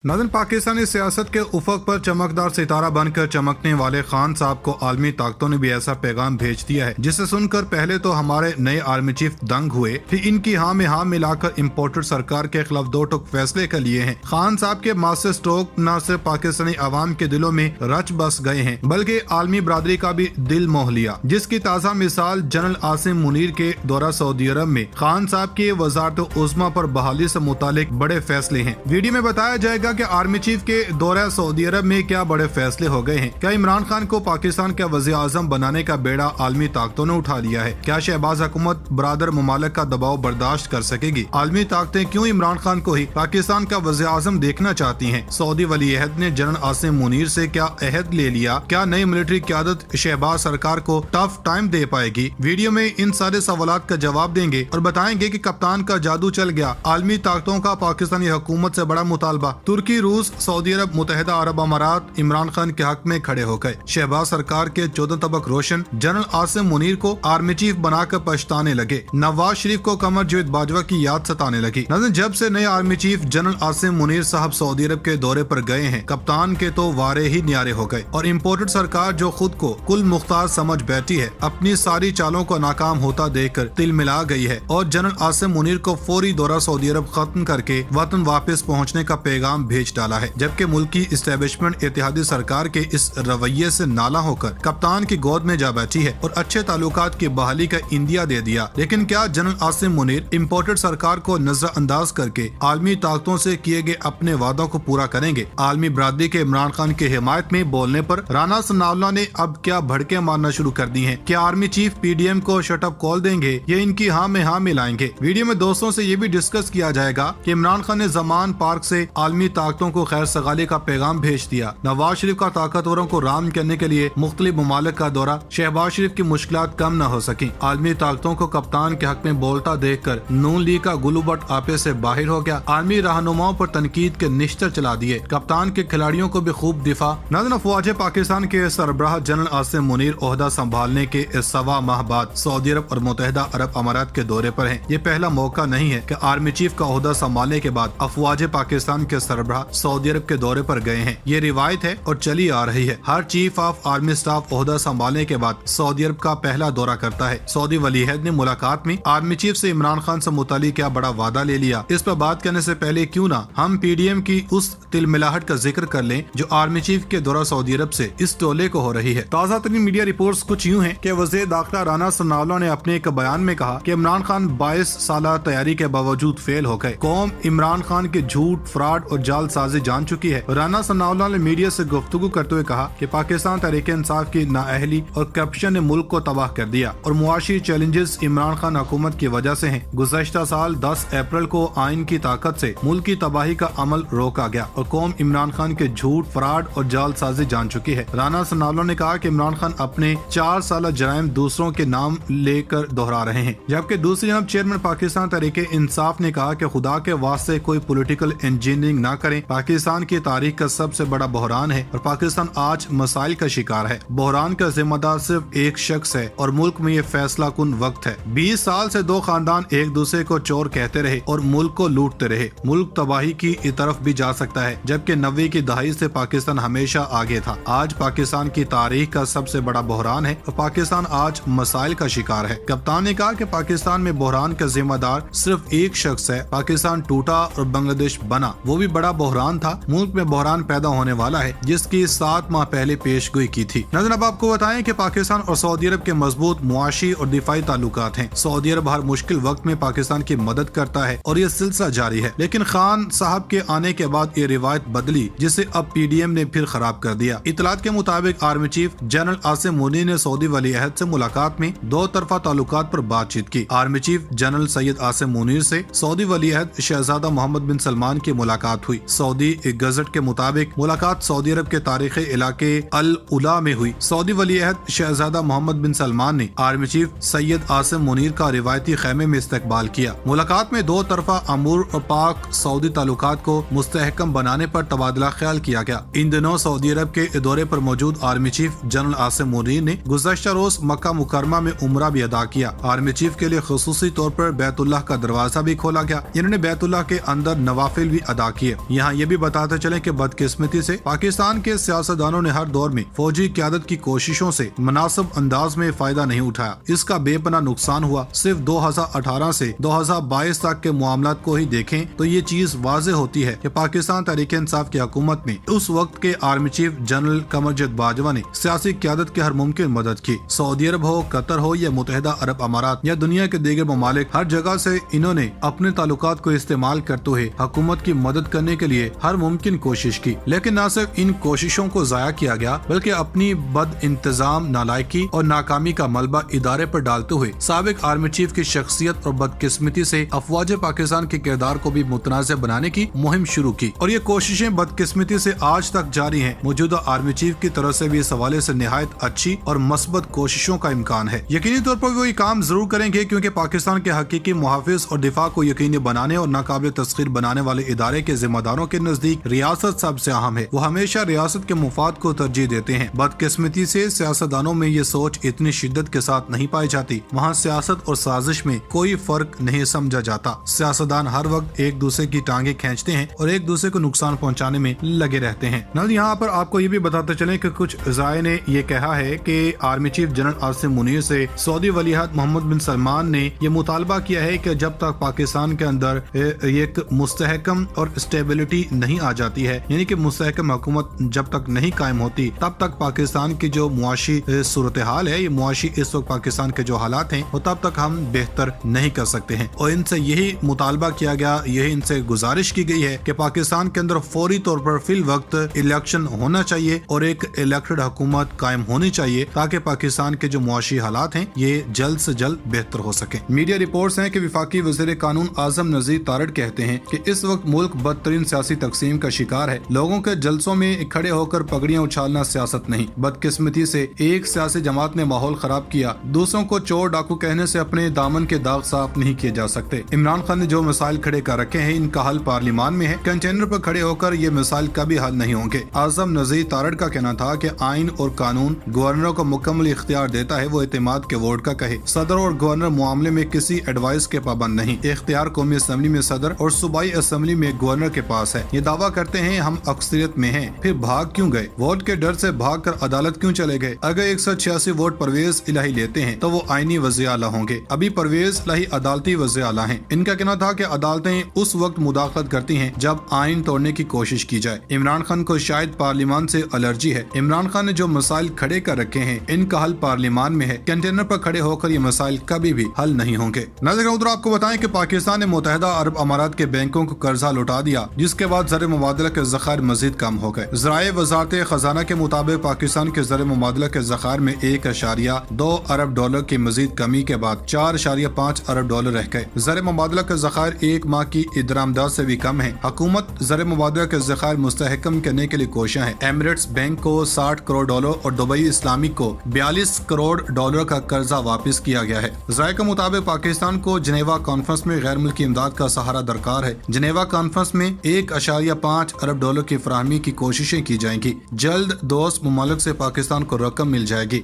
नाज़रीन, पाकिस्तानी सियासत के उफक पर चमकदार सितारा बनकर चमकने वाले खान साहब को आलमी ताकतों ने भी ऐसा पैगाम भेज दिया है जिसे सुनकर पहले तो हमारे नए आर्मी चीफ दंग हुए, फिर इनकी हाँ में हाँ मिलाकर इम्पोर्टेड सरकार के खिलाफ दो टुक फैसले कर लिए हैं। खान साहब के मास्टर स्ट्रोक न सिर्फ पाकिस्तानी आवाम के दिलों में रच बस गए हैं बल्कि आलमी बरादरी का भी दिल मोह लिया, जिसकी ताज़ा मिसाल जनरल आसिम मुनीर के दौरा सऊदी अरब में खान साहब की वज़ारत उज़्मा पर बहाली से मुतालिक बड़े फैसले हैं। वीडियो में बताया जाएगा कि आर्मी चीफ के दौरा सऊदी अरब में क्या बड़े फैसले हो गए हैं। क्या इमरान खान को पाकिस्तान का वज़ीर आज़म बनाने का बेड़ा आलमी ताकतों ने उठा लिया है? क्या शहबाज हुकूमत बरादर ममालिक का दबाव बर्दाश्त कर सकेगी? आलमी ताकतें क्यों इमरान खान को ही पाकिस्तान का वज़ीर आज़म देखना चाहती हैं? सऊदी वली अहद ने जनरल आसिम मुनीर से क्या अहद ले लिया? क्या नई मिलिट्री क़यादत शहबाज सरकार को टफ टाइम दे पाएगी? वीडियो में इन सारे सवालात का जवाब देंगे और बताएंगे कि कप्तान का जादू चल गया। आलमी ताकतों का पाकिस्तानी हुकूमत से बड़ा मुतालबा। तुर्की, रूस, सऊदी अरब, मुत्तहिदा अरब अमारात इमरान खान के हक में खड़े हो गए। शहबाज सरकार के 14 तबक रोशन जनरल आसिम मुनीर को आर्मी चीफ बनाकर पछताने लगे। नवाज शरीफ को कमर जावेद बाजवा की याद सताने लगी। नाज़रीन, जब से नए army chief general Asim Munir साहब सऊदी अरब के दौरे पर गए हैं, कप्तान के तो वारे ही न्यारे हो गए और इम्पोर्टेड सरकार जो खुद को कुल मुख्तार समझ बैठी है, अपनी सारी चालों को नाकाम होता देखकर तिल मिला गई है और जनरल आसिम मुनीर को फौरी दौरा सऊदी अरब खत्म करके वतन वापस पहुँचने का पैगाम भेज डाला है। जबकि मुल्की इस्टेब्लिशमेंट इत्तेहादी सरकार के इस रवैये से नाला होकर कप्तान की गोद में जा बैठी है और अच्छे ताल्लुकात की बहाली का इंदिया दे दिया। लेकिन क्या जनरल आसिम मुनीर इम्पोर्टेड सरकार को नजरअंदाज करके आलमी ताकतों से किए गए अपने वादों को पूरा करेंगे? आलमी बरादरी के इमरान खान की हिमायत में बोलने पर राना सनाउल्लाह ने अब क्या भड़के मारना शुरू कर दी हैं? क्या आर्मी चीफ पीडीएम को शटअप कॉल देंगे या इनकी हाँ में हाँ मिलाएंगे? वीडियो में दोस्तों से ये भी डिस्कस किया जाएगा कि इमरान खान ने जमान पार्क से आलमी ताकतों को खैर सगाली का पैगाम भेज दिया। नवाज शरीफ का ताकतवरों को राम करने के लिए मुख्तलिफ ममालिक का दौरा, शहबाज शरीफ की मुश्किलात कम न हो सकी। आलमी ताकतों को कप्तान के हक में बोलता देखकर नून लीग का गुलूबट आपे से बाहर हो गया। आर्मी रहनुमाओं पर तनकीद के निश्चर चला दिए। कप्तान के खिलाड़ियों को भी खूब दिफा। नाज़रीन, अफवाज पाकिस्तान के सरबराह जनरल आसिम मुनीर ओहदा संभालने के सवा माह बाद सऊदी अरब और मुत्तहिदा अरब अमारात के दौरे पर हैं। ये पहला मौका नहीं है कि आर्मी चीफ का ओहदा संभालने के बाद अफवाज पाकिस्तान के सरबराह सऊदी अरब के दौरे पर गए हैं। ये रिवायत है और चली आ रही है। हर चीफ ऑफ आर्मी स्टाफ ओहदा संभालने के बाद सऊदी अरब का पहला दौरा करता है। सऊदी वली अहद ने मुलाकात में आर्मी चीफ से इमरान खान से मुतालिक क्या बड़ा वादा ले लिया? इस पर बात करने से पहले क्यों ना हम पीडीएम की उस तिलमिलाहट का जिक्र कर लें जो आर्मी चीफ के दौरा सऊदी अरब से इस टोले को हो रही है। ताज़ा तरीन मीडिया रिपोर्ट्स कुछ यूँ हैं कि वज़ीर दाखिला राना सनाउल्लाह ने अपने एक बयान में कहा कि इमरान खान 22 साल तैयारी के बावजूद फेल हो गए। कौम इमरान खान के झूठ, फ्रॉड और जालसाजी जान चुकी है। राना सनाउल्लाह ने मीडिया से गुफ्तगू करते हुए कहा कि पाकिस्तान तहरीक इंसाफ की नाअहली और करप्शन ने मुल्क को तबाह कर दिया और मुआशी चैलेंजेस इमरान खान हुकूमत की वजह से हैं। गुज़श्ता साल 10 अप्रैल को आइन की ताकत से मुल्क की तबाही का अमल रोका गया और कौम इमरान खान के झूठ, फ्रॉड और जालसाजी जान चुकी है। राना सनाउल्लाह ने कहा कि इमरान खान अपने 4 साल जराइम दूसरों के नाम लेकर दोहरा रहे हैं, जबकि दूसरी तरफ चेयरमैन पाकिस्तान तहरीक इंसाफ ने कहा कि खुदा के वास्ते कोई पॉलिटिकल इंजीनियरिंग न करें। पाकिस्तान की तारीख का सबसे बड़ा बहरान है और पाकिस्तान आज मसाइल का शिकार है। बहरान का जिम्मेदार सिर्फ एक शख्स है और मुल्क में ये फैसला कुन वक्त है। 20 साल से 2 खानदान एक दूसरे को चोर कहते रहे और मुल्क को लूटते रहे। मुल्क तबाही की तरफ भी जा सकता है, जबकि 90 की दहाई से पाकिस्तान हमेशा आगे था। आज पाकिस्तान की तारीख का सबसे बड़ा बहरान है और पाकिस्तान आज मसाइल का शिकार है। कप्तान ने कहा कि पाकिस्तान में बहरान का जिम्मेदार सिर्फ एक शख्स है। पाकिस्तान टूटा और बांग्लादेश बना, वो भी बड़ा बहरान था। मुल्क में बहरान पैदा होने वाला है जिसकी 7 माह पहले पेशगोई की थी। नाज़रीन, अब आपको बताएं कि पाकिस्तान और सऊदी अरब के मजबूत मुआशी और दिफाई ताल्लुकात हैं। सऊदी अरब हर मुश्किल वक्त में पाकिस्तान की मदद करता है और ये सिलसिला जारी है। लेकिन खान साहब के आने के बाद ये रिवायत बदली, जिसे अब पीडीएम ने फिर खराब कर दिया। इतलात के मुताबिक army chief general Asim Munir ने सऊदी वली अहद से मुलाकात में 2 तरफा ताल्लुकात पर बातचीत की। Army chief general Syed Asim Munir से सऊदी वली अहद शहजादा मोहम्मद बिन सलमान की मुलाकात हुई। सऊदी गजट के मुताबिक मुलाकात सऊदी अरब के तारीखी इलाके अल उला में हुई। सऊदी वली अहद शहजादा मोहम्मद बिन सलमान ने आर्मी चीफ सैयद आसिम मुनीर का रिवायती खैमे में इस्तकबाल किया। मुलाकात में 2 तरफा अमूर और पाक सऊदी ताल्लुकात को मुस्तहकम बनाने पर तबादला ख्याल किया गया। इन दिनों सऊदी अरब के दौरे पर मौजूद army chief general Asim Munir ने गुज़श्ता रोज मक्का मुकरमा में उम्रा भी अदा किया। आर्मी चीफ के लिए खुसूसी तौर पर बैतुल्लाह का दरवाजा भी खोला गया। इन्होंने बैतुल्लाह के अंदर नवाफिल भी अदा किए। यहाँ ये भी बताते चले कि बदकिस्मती से पाकिस्तान के सियासतदानों ने हर दौर में फौजी क़यादत की कोशिशों से मुनासिब अंदाज में फायदा नहीं उठाया। इसका बेपनाह नुकसान हुआ। सिर्फ 2018 से 2022 तक के मामलात को ही देखें तो ये चीज वाज़ेह होती है कि पाकिस्तान तहरीक इंसाफ की हुकूमत में उस वक्त के आर्मी चीफ जनरल कमरजद बाजवा ने सियासी क़यादत की हर मुमकिन मदद की। सऊदी अरब हो, कतर हो या मुत्तहिदा अरब अमारात या दुनिया के दीगर ममालिक, हर जगह से इन्होंने अपने ताल्लुकात को इस्तेमाल करते हुए हुकूमत की मदद करने के लिए हर मुमकिन कोशिश की। लेकिन न सिर्फ इन कोशिशों को जाया किया गया बल्कि अपनी बद इंतजाम, नालायकी और नाकामी का मलबा इदारे पर डालते हुए साबिक आर्मी चीफ की शख्सियत और बदकिस्मती से अफवाज पाकिस्तान के किरदार को भी मुतनाज़ बनाने की मुहिम शुरू की और ये कोशिशें बदकिस्मती से आज तक जारी हैं। मौजूदा आर्मी चीफ की तरफ से भी इस हवाले से निहायत अच्छी और मस्बत कोशिशों का इम्कान है। यकीनी तौर पर वो ये काम जरूर करेंगे क्योंकि पाकिस्तान के हकीकी मुहाफिज और दिफा को यकीनी बनाने और नाकाबिल तस्खीर बनाने वाले इदारे के जिम्मेदारों के नजदीक रियासत सबसे अहम है। वो हमेशा रियासत के मुफाद को तरजीह देते हैं। बदकिस्मती से सियासतदानों में ये सोच इतनी शिद्दत के साथ नहीं पाई जाती। वहाँ सियासत और साजिश में कोई फर्क नहीं समझा जाता। सियासतदान हर वक्त एक दूसरे की टांगे खींचते हैं और एक दूसरे को नुकसान पहुँचाने में लगे रहते हैं। नल यहाँ पर आपको ये भी बताते चले कि कुछ ज़राए ने ये कहा है कि army chief general Asim Munir से सऊदी वलीअहद मोहम्मद बिन सलमान ने ये मुतालबा किया है कि जब तक पाकिस्तान के अंदर एक मुस्तहकम और स्टेबिलिटी नहीं आ जाती है, यानी कि मुस्तहकम हुकूमत जब तक नहीं कायम होती, तब तक पाकिस्तान की जो मुआशी सूरत हाल है, ये मुआशी इस वक्त पाकिस्तान के जो हालात हैं, वो तब तक हम बेहतर नहीं कर सकते हैं। और इनसे यही मुतालबा किया गया, यही इनसे गुजारिश की गई है कि पाकिस्तान के अंदर फौरी तौर पर फिल वक्त इलेक्शन होना चाहिए और एक इलेक्टेड हुकूमत कायम होनी चाहिए ताकि पाकिस्तान के जो मुआशी हालात हैं ये जल्द से जल्द बेहतर हो सके। मीडिया रिपोर्ट्स हैं कि वफाकी वज़ीर कानून आज़म नज़ीर तारड़ कहते हैं कि इस वक्त मुल्क बदतरीन सियासी तकसीम का शिकार है। लोगों के जलसों में खड़े होकर पगड़ियां उछालना सियासत नहीं। बदकिस्मती से एक सियासी जमात ने माहौल खराब किया। दूसरों को चोर डाकू कहने से अपने दामन के दाग साफ नहीं किए जा सकते। इमरान खान ने जो मसाइल खड़े कर रखे हैं, इनका हल पार्लियामान में है। कंटेनर पर खड़े होकर ये मसाइल कभी हल नहीं होंगे। आज़म नज़ीर तारड़ का कहना था कि आइन और कानून गवर्नरों को मुकम्मल इख्तियार देता है, वो एतमाद के वोट का कहे। सदर और गवर्नर मामले में किसी एडवाइस के पाबंद नहीं। इख्तियार कौमी असम्बली में सदर और सूबाई असम्बली में गवर्नर के पास है। ये दावा करते हैं हम अक्सरियत में हैं, फिर भाग क्यों गए? वोट के डर से भाग कर अदालत क्यों चले गए? अगर 186 वोट परवेज इलाही लेते हैं तो वो आईनी वज़ीर आला होंगे। अभी परवेज इलाही अदालती वज़ीर आला हैं। इनका कहना था कि अदालतें उस वक्त मुदाखलत करती हैं जब आइन तोड़ने की कोशिश की जाए। इमरान खान को शायद पार्लियामान से एलर्जी है। इमरान खान ने जो मसाइल खड़े कर रखे हैं, इनका हल पार्लियामान में है। कंटेनर पर खड़े होकर ये मसाइल कभी भी हल नहीं होंगे। नज़र उधर आपको बताएं कि पाकिस्तान ने मुत्तहिदा अरब अमारात के बैंकों को कर्जा लौटा दिया, जिसके बाद ज़र मुबादला के ज़खायर मजीद कम हो गए। ज़राए वज़ारत खजाना के मुताबिक पाकिस्तान के ज़र मुबादला के ज़खायर में 1.2 अरब डॉलर की मजीद कमी के बाद 4.5 अरब डॉलर रह गए। ज़र मुबादला के ज़खायर एक माह की दरामदाद से भी कम है। हुकूमत ज़र मुबादला के ज़खायर मुस्तहकम करने के लिए कोशिश है। एमिरेट्स बैंक को 60 करोड़ डॉलर और दुबई इस्लामिक को 42 करोड़ डॉलर का कर्जा वापस किया गया है। ज़राए के मुताबिक पाकिस्तान को जनेवा कॉन्फ्रेंस में गैर मुल्की इमदाद का सहारा दरकार है। जनेवा कॉन्फ्रेंस में 1.5 अरब डॉलर की फराहमी की कोशिशें की जाएंगी। जल्द दोस्त मुमालिक से पाकिस्तान को रकम मिल जाएगी।